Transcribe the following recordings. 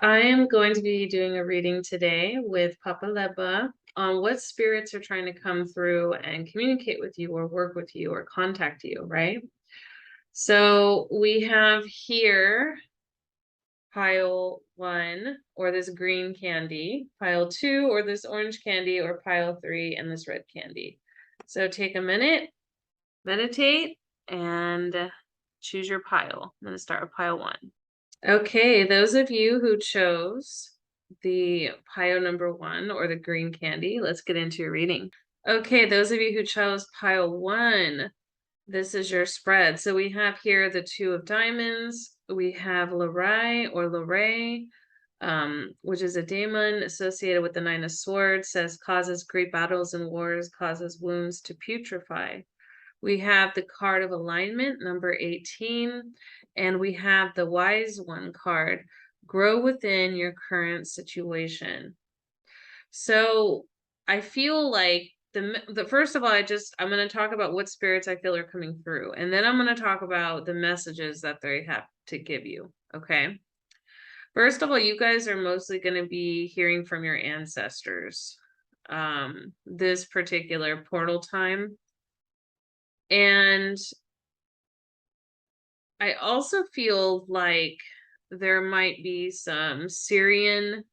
I am going to be doing a reading today with Papa Legba on what spirits are trying to come through and communicate with you or work with you or contact you, right? So we have here pile one, or this green candy, pile two, or this orange candy, or pile three, and this red candy. So take a minute, meditate, and choose your pile. I'm going to start with pile one. Okay, those of you who chose the pile number one or the green candy, let's get into your reading. Okay, those of you who chose pile one, this is your spread. So we have here the two of diamonds. We have Lorraine, which is a demon associated with the nine of swords, says causes great battles and wars, causes wounds to putrefy. We have the card of alignment, number 18, and we have the wise one card, grow within your current situation. So I feel like the first of all, I'm going to talk about what spirits I feel are coming through, and then I'm going to talk about the messages that they have to give you. Okay. First of all, you guys are mostly going to be hearing from your ancestors this particular portal time. And I also feel like there might be some Syrian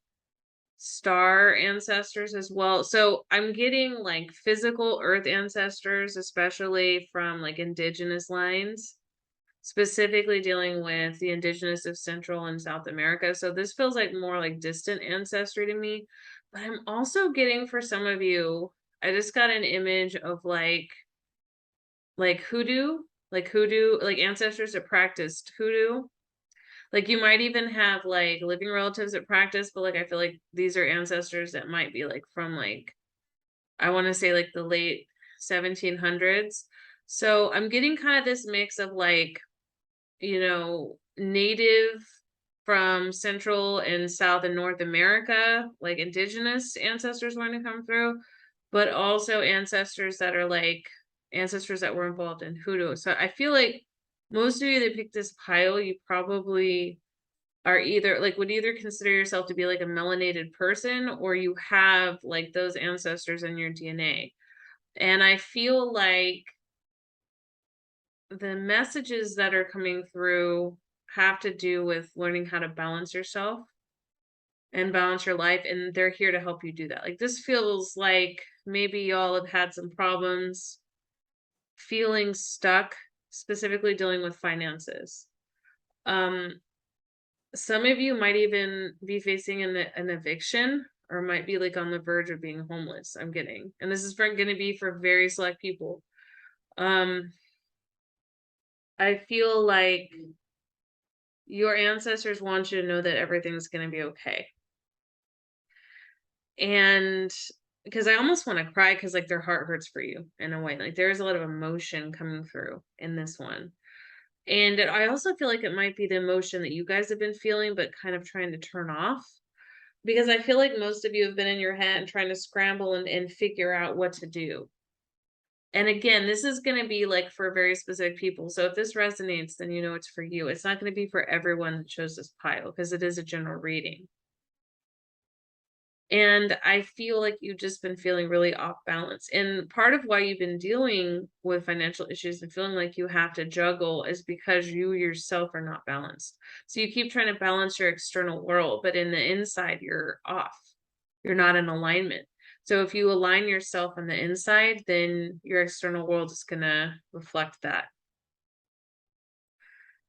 star ancestors as well. So I'm getting like physical earth ancestors, especially from like indigenous lines, specifically dealing with the indigenous of Central and South America. So this feels like more like distant ancestry to me. But I'm also getting for some of you, I just got an image of like hoodoo, like ancestors that practiced hoodoo. Like you might even have like living relatives that practice, but like I feel like these are ancestors that might be like from like I want to say like the late 1700s. So I'm getting kind of this mix of like, native from Central and South and North America, like indigenous ancestors want to come through, but also ancestors that are like ancestors that were involved in hoodoo. So I feel like most of you that picked this pile, you probably are either like would either consider yourself to be like a melanated person or you have like those ancestors in your DNA. And I feel like the messages that are coming through have to do with learning how to balance yourself and balance your life, and they're here to help you do that. Like this feels like maybe y'all have had some problems feeling stuck, specifically dealing with finances. Some of you might even be facing an eviction or might be like on the verge of being homeless. I'm getting, and this is going to be for very select people. I feel like your ancestors want you to know that everything's going to be okay. And because I almost want to cry because like their heart hurts for you in a way. Like there's a lot of emotion coming through in this one. And I also feel like it might be the emotion that you guys have been feeling, but kind of trying to turn off. Because I feel like most of you have been in your head and trying to scramble and figure out what to do. And again, this is going to be like for very specific people. So if this resonates, then you know it's for you. It's not going to be for everyone that chose this pile because it is a general reading. And I feel like you've just been feeling really off balance. And part of why you've been dealing with financial issues and feeling like you have to juggle is because you yourself are not balanced. So you keep trying to balance your external world, but in the inside, you're off. You're not in alignment. So if you align yourself on the inside, then your external world is going to reflect that.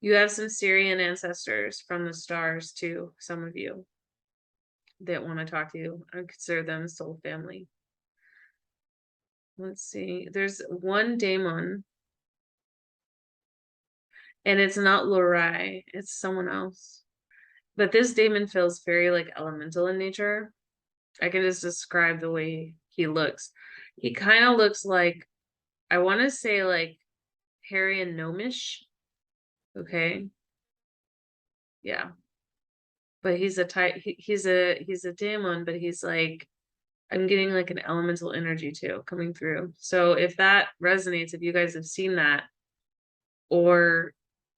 You have some Syrian ancestors from the stars too, some of you that want to talk to you. I consider them soul family. Let's see. There's one daemon, and it's not Lorai, it's someone else. But this daemon feels very like elemental in nature. I can just describe the way he looks. He kind of looks like, I want to say like hairy and gnomish. Okay. Yeah. But he's a type he's a daemon, but he's like I'm getting like an elemental energy too coming through. So if that resonates, if you guys have seen that, or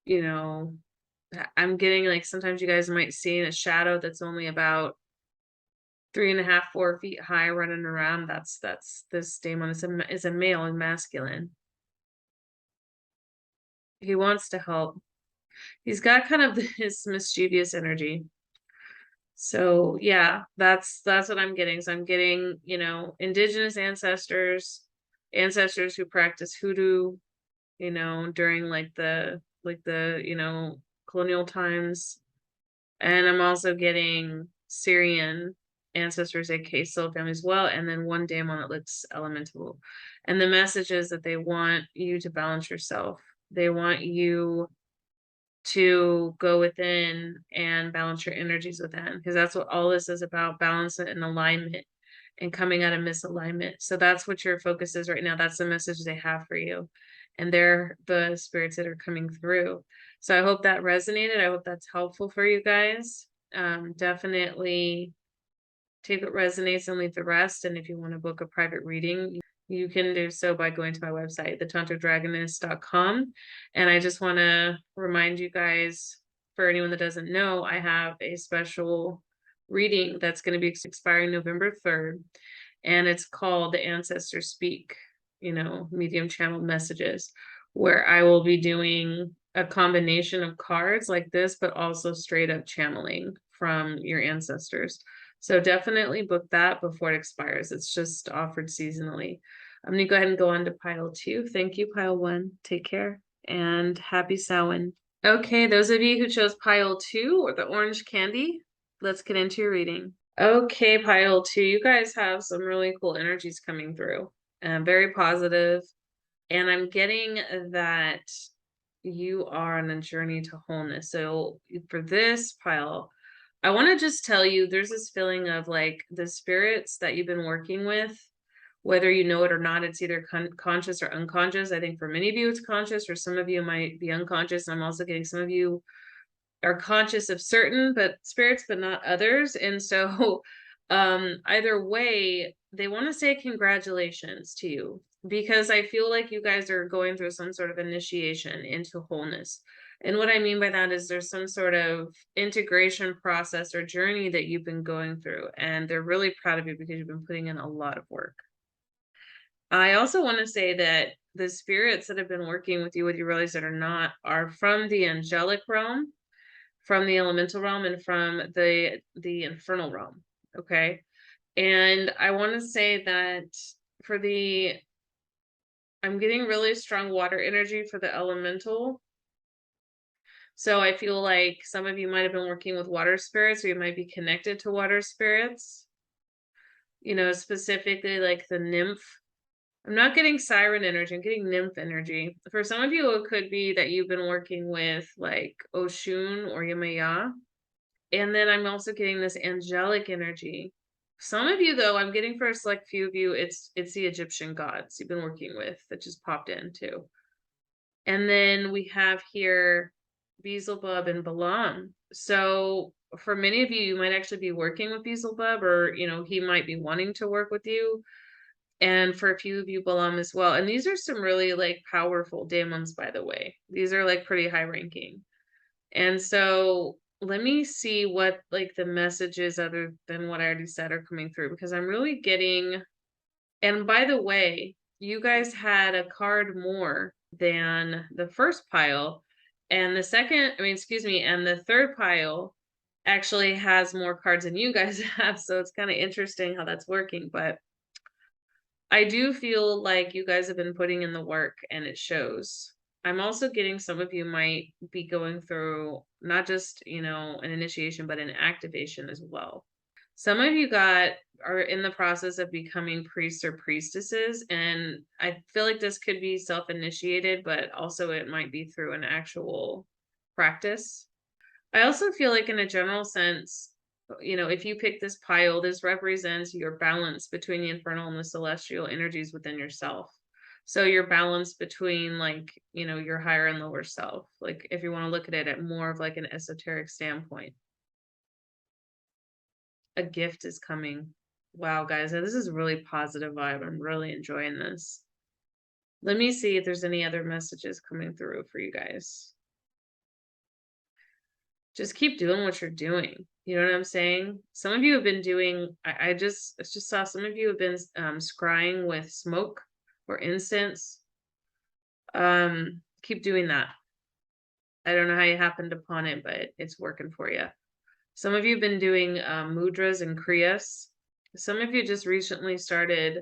you know, I'm getting like sometimes you guys might see a shadow that's only about 3.5, 4 feet high running around. That's this demon is a male and masculine. He wants to help. He's got kind of this mischievous energy. So yeah, that's what I'm getting. So I'm getting, you know, indigenous ancestors, ancestors who practice hoodoo, you know, during like the, you know, colonial times. And I'm also getting Syrian ancestors, aka soul family as well, and then one daemon that looks elemental. And the message is that they want you to balance yourself. They want you to go within and balance your energies within, because that's what all this is about, balance and alignment and coming out of misalignment. So that's what your focus is right now. That's the message they have for you. And they're the spirits that are coming through. So I hope that resonated. I hope that's helpful for you guys. Definitely take what resonates and leave the rest. And if you want to book a private reading, you can do so by going to my website, thetantricdragoness.com. And I just want to remind you guys, for anyone that doesn't know, I have a special reading that's going to be expiring November 3rd. And it's called The Ancestors Speak, you know, medium channel messages, where I will be doing a combination of cards like this, but also straight up channeling from your ancestors. So definitely book that before it expires. It's just offered seasonally. I'm going to go ahead and go on to pile 2. Thank you, pile 1. Take care and happy Samhain. Okay, those of you who chose pile 2 or the orange candy, let's get into your reading. Okay, pile 2, you guys have some really cool energies coming through. Very positive. And I'm getting that you are on a journey to wholeness. So for this pile, I want to just tell you there's this feeling of like the spirits that you've been working with, whether you know it or not, it's either conscious or unconscious. I think for many of you it's conscious, for some of you it might be unconscious. I'm also getting some of you are conscious of certain but spirits but not others. And so either way, they want to say congratulations to you, because I feel like you guys are going through some sort of initiation into wholeness. And what I mean by that is there's some sort of integration process or journey that you've been going through, and they're really proud of you because you've been putting in a lot of work. I also want to say that the spirits that have been working with you, whether you realize it or not, are from the angelic realm, from the elemental realm, and from the infernal realm. Okay. And I want to say that for the, I'm getting really strong water energy for the elemental. So I feel like some of you might have been working with water spirits, or you might be connected to water spirits, you know, specifically like the nymph. I'm not getting siren energy, I'm getting nymph energy. For some of you, it could be that you've been working with like Oshun or Yemaya. And then I'm also getting this angelic energy. Some of you, though, I'm getting for a select few of you, it's the Egyptian gods you've been working with that just popped in too. And then we have here Beelzebub and Balaam. So for many of you, you might actually be working with Beelzebub, or you know, he might be wanting to work with you. And for a few of you, Balaam as well. And these are some really like powerful demons, by the way. These are like pretty high ranking. And so let me see what like the messages other than what I already said are coming through, because I'm really getting, and by the way, you guys had a card more than the first pile, and the second, I mean, excuse me, and the third pile actually has more cards than you guys have. So it's kind of interesting how that's working. But I do feel like you guys have been putting in the work and it shows. I'm also getting some of you might be going through not just, you know, an initiation, but an activation as well. Some of you are in the process of becoming priests or priestesses, and I feel like this could be self-initiated, but also it might be through an actual practice. I also feel like in a general sense, you know, if you pick this pile, this represents your balance between the infernal and the celestial energies within yourself. So your balance between like, you know, your higher and lower self, like if you want to look at it at more of like an esoteric standpoint. A gift is coming. Wow, guys, this is a really positive vibe. I'm really enjoying this. Let me see if there's any other messages coming through for you guys. just keep doing what you're doing. You know what I'm saying? Some of you have been doing, I just saw some of you have been scrying with smoke or incense. Keep doing that. I don't know how you happened upon it, but it's working for you. Some of you have been doing mudras and kriyas. Some of you just recently started.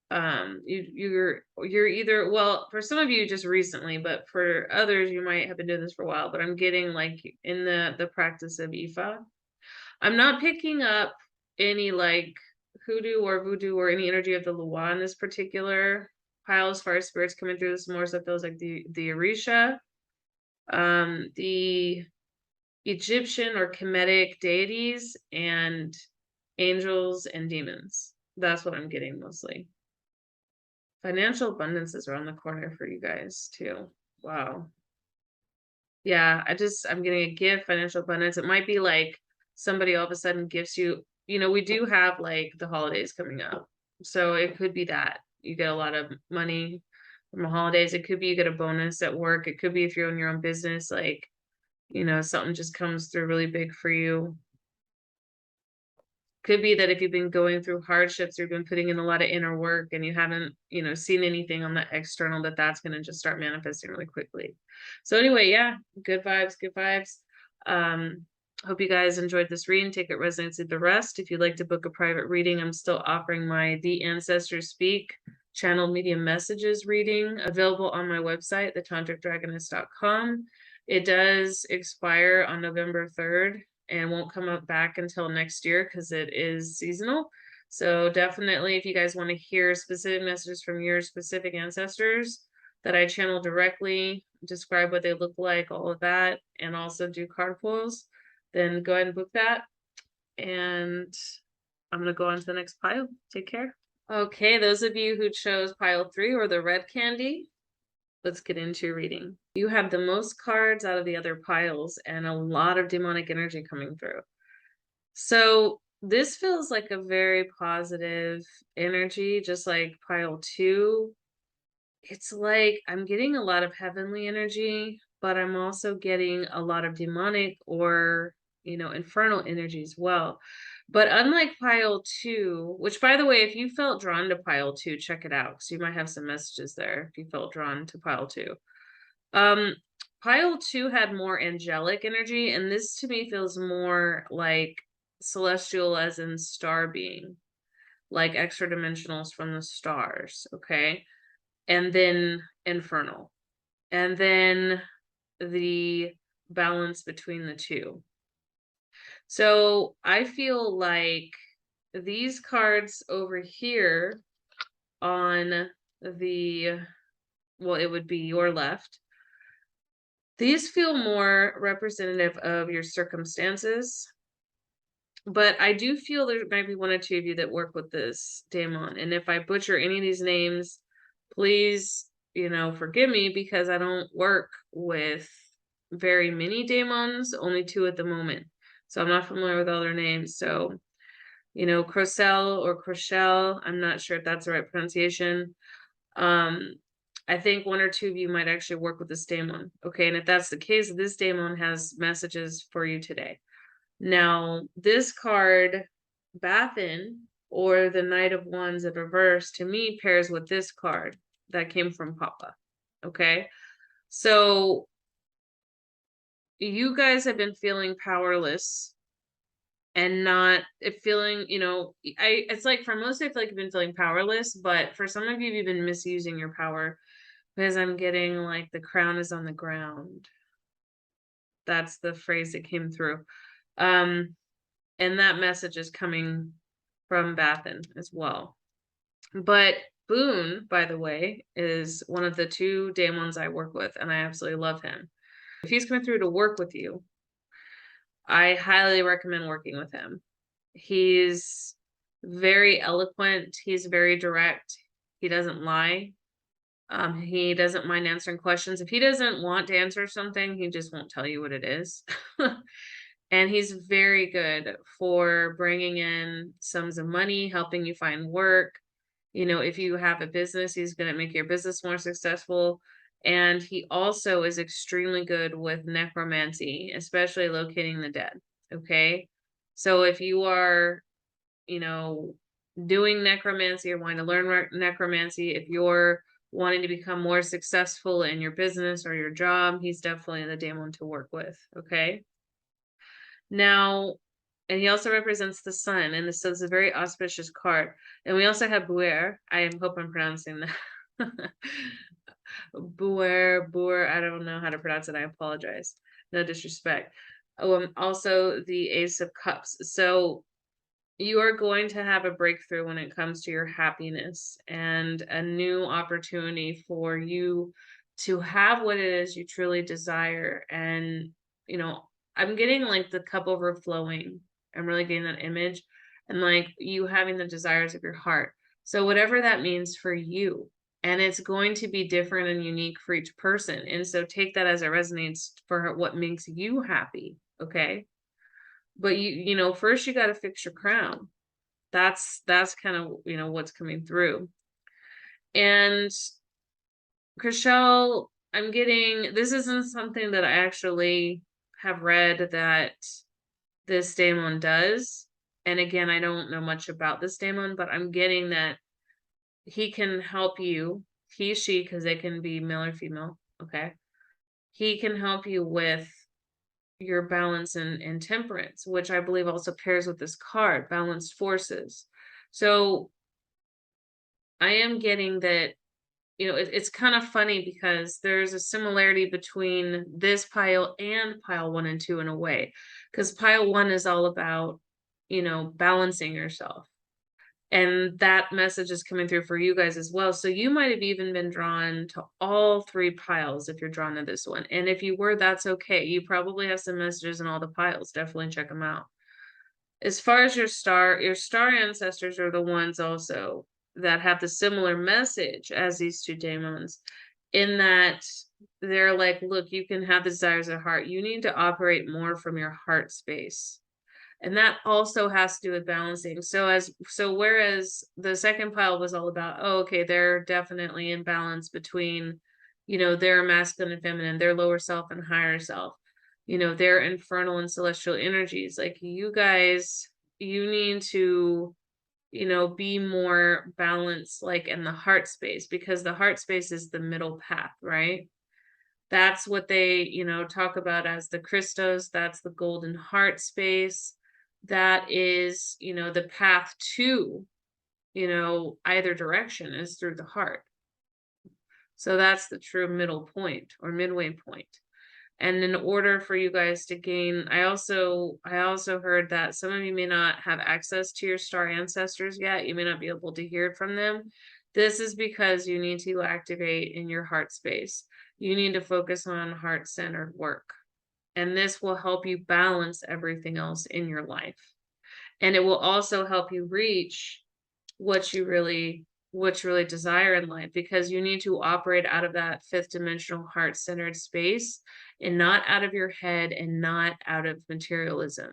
You're either, well, for some of you just recently, but for others you might have been doing this for a while. But I'm getting like in the practice of Ifa. I'm not picking up any like hoodoo or voodoo or any energy of the Lua in this particular pile as far as spirits coming through. This more so feels like the Orisha, the Egyptian or Kemetic deities, and angels and demons. That's what I'm getting mostly. Financial abundance is around the corner for you guys too. Wow. Yeah, I'm getting a gift, financial abundance. It might be like somebody all of a sudden gives you, we do have like the holidays coming up. So it could be that you get a lot of money from the holidays. It could be you get a bonus at work. It could be if you're in your own business, like, something just comes through really big for you. Could be that if you've been going through hardships, you've been putting in a lot of inner work and you haven't, seen anything on the external, that's going to just start manifesting really quickly. So anyway, yeah, good vibes, good vibes. Hope you guys enjoyed this reading. Take it, resonates with the rest. If you'd like to book a private reading, I'm still offering my The Ancestors Speak channeled medium messages reading, available on my website, thetantricdragonist.com. It does expire on November 3rd. And won't come up back until next year because it is seasonal. So definitely, if you guys want to hear specific messages from your specific ancestors that I channel directly, describe what they look like, all of that, and also do card pulls, then go ahead and book that. And I'm going to go on to the next pile. Take care. Okay, those of you who chose pile 3 or the red candy, let's get into your reading. You have the most cards out of the other piles and a lot of demonic energy coming through. So this feels like a very positive energy, just like pile 2. It's like I'm getting a lot of heavenly energy, but I'm also getting a lot of demonic or, infernal energy as well. But unlike pile 2, which, by the way, if you felt drawn to pile 2, check it out because you might have some messages there if you felt drawn to pile 2. Pile 2 had more angelic energy, and this to me feels more like celestial, as in star being, like extra dimensionals from the stars, okay? And then infernal. And then the balance between the two. So I feel like these cards over here on the, well, it would be your left. These feel more representative of your circumstances, but I do feel there might be 1 or 2 of you that work with this daemon. And if I butcher any of these names, please, forgive me because I don't work with very many daemons, only 2 at the moment. So I'm not familiar with all their names. So, Crocel or Crochelle, I'm not sure if that's the right pronunciation. I think 1 or 2 of you might actually work with this daemon. Okay, and if that's the case, this daemon has messages for you today. Now, this card, Bathin, or the Knight of Wands in reverse, to me pairs with this card that came from Papa. Okay, so you guys have been feeling powerless and not feeling, it's like for most, I feel like you've been feeling powerless, but for some of you, you've been misusing your power. Because I'm getting like the crown is on the ground. That's the phrase that came through. And that message is coming from Bathin as well. But Boone, by the way, is one of the 2 daemons I work with, and I absolutely love him. If he's coming through to work with you, I highly recommend working with him. He's very eloquent. He's very direct. He doesn't lie. He doesn't mind answering questions. If he doesn't want to answer something, he just won't tell you what it is. And he's very good for bringing in sums of money, helping you find work. If you have a business, he's going to make your business more successful. And he also is extremely good with necromancy, especially locating the dead. Okay. So if you are, you know, doing necromancy or wanting to learn necromancy, if you're wanting to become more successful in your business or your job, he's definitely the damn one to work with. Okay. Now, and he also represents the sun, and this is a very auspicious card. And we also have Buer. I hope I'm pronouncing that. Buer, I don't know how to pronounce it. I apologize. No disrespect. Also the Ace of Cups. So you are going to have a breakthrough when it comes to your happiness and a new opportunity for you to have what it is you truly desire. And, you know, I'm getting like the cup overflowing. I'm really getting that image and like you having the desires of your heart. So, whatever that means for you, and it's going to be different and unique for each person. And so, take that as it resonates for what makes you happy. Okay. But you know, first you got to fix your crown. That's kind of, you know, what's coming through. And Chriselle, I'm getting, this isn't something that I actually have read that this daemon does. And again, I don't know much about this daemon, but I'm getting that he can help you, he, she, because they can be male or female. Okay. He can help you with your balance and temperance, which I believe also pairs with this card, balanced forces. So I am getting that, you know, it's kind of funny because there's a similarity between this pile and pile 1 and 2 in a way, because pile 1 is all about, you know, balancing yourself. And that message is coming through for you guys as well. So you might have even been drawn to all 3 piles if you're drawn to this one. And if you were, that's okay. You probably have some messages in all the piles. Definitely check them out. As far as your star ancestors are the ones also that have the similar message as these 2 daemons, in that they're like, look, you can have the desires of heart. You need to operate more from your heart space. And that also has to do with balancing. So whereas the second pile was all about, oh, okay, they're definitely in balance between, you know, their masculine and feminine, their lower self and higher self, you know, their infernal and celestial energies. Like you guys, you need to, you know, be more balanced, like in the heart space, because the heart space is the middle path, right? That's what they, you know, talk about as the Christos. That's the golden heart space. That is, you know, the path to, you know, either direction is through the heart. So that's the true middle point or midway point. And in order for you guys to gain, I also heard that some of you may not have access to your star ancestors yet. You may not be able to hear from them. This is because you need to activate in your heart space. You need to focus on heart-centered work. And this will help you balance everything else in your life. And it will also help you reach what you really desire in life, because you need to operate out of that 5th dimensional heart-centered space and not out of your head and not out of materialism,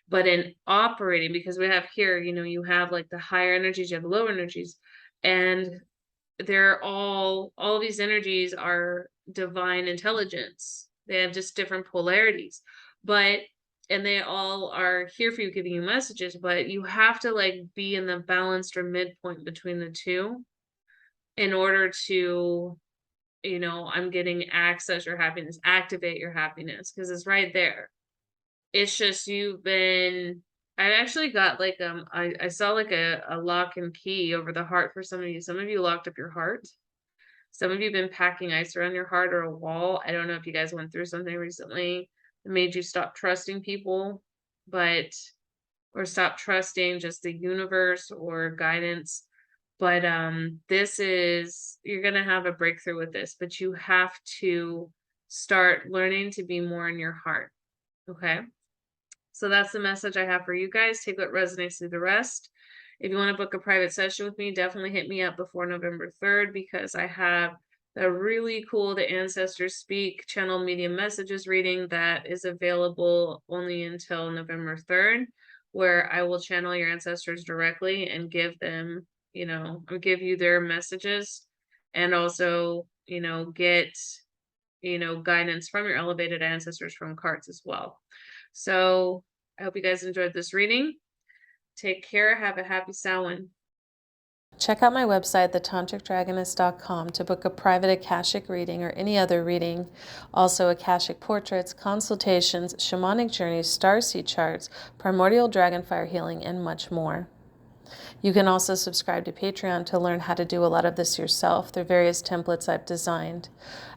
but in operating, because we have here, you know, you have like the higher energies, you have the lower energies, and they're all of these energies are divine intelligence. They have just different polarities, but and they all are here for you, giving you messages, but you have to like be in the balanced or midpoint between the two in order to, you know, I'm getting access your happiness, activate your happiness, because it's right there. It's just you've been, I actually got like I saw like a lock and key over the heart for some of you. Some of you locked up your heart. Some of you have been packing ice around your heart or a wall. I don't know if you guys went through something recently that made you stop trusting people, but or stop trusting just the universe or guidance. But this is, you're gonna have a breakthrough with this, but you have to start learning to be more in your heart. Okay. So that's the message I have for you guys. Take what resonates, through the rest. If you want to book a private session with me, definitely hit me up before November 3rd, because I have a really cool The Ancestors Speak channel medium messages reading that is available only until November 3rd, where I will channel your ancestors directly and give them, you know, give you their messages, and also, get, guidance from your elevated ancestors from cards as well. So I hope you guys enjoyed this reading. Take care. Have a happy Samhain. Check out my website, thetantricdragoness.com, to book a private akashic reading or any other reading. Also, akashic portraits, consultations, shamanic journeys, starseed charts, primordial dragon fire healing, and much more. You can also subscribe to Patreon to learn how to do a lot of this yourself through various templates I've designed.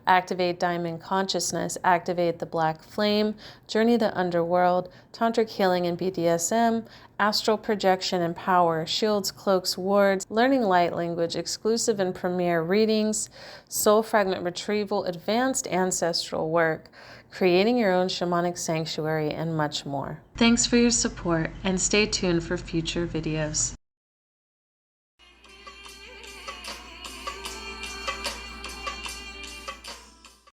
Activate Diamond Consciousness, Activate the Black Flame, Journey the Underworld, Tantric Healing and BDSM, Astral Projection and Power, Shields, Cloaks, Wards, Learning Light Language, Exclusive and Premiere Readings, Soul Fragment Retrieval, Advanced Ancestral Work, Creating Your Own Shamanic Sanctuary, and much more. Thanks for your support, and stay tuned for future videos.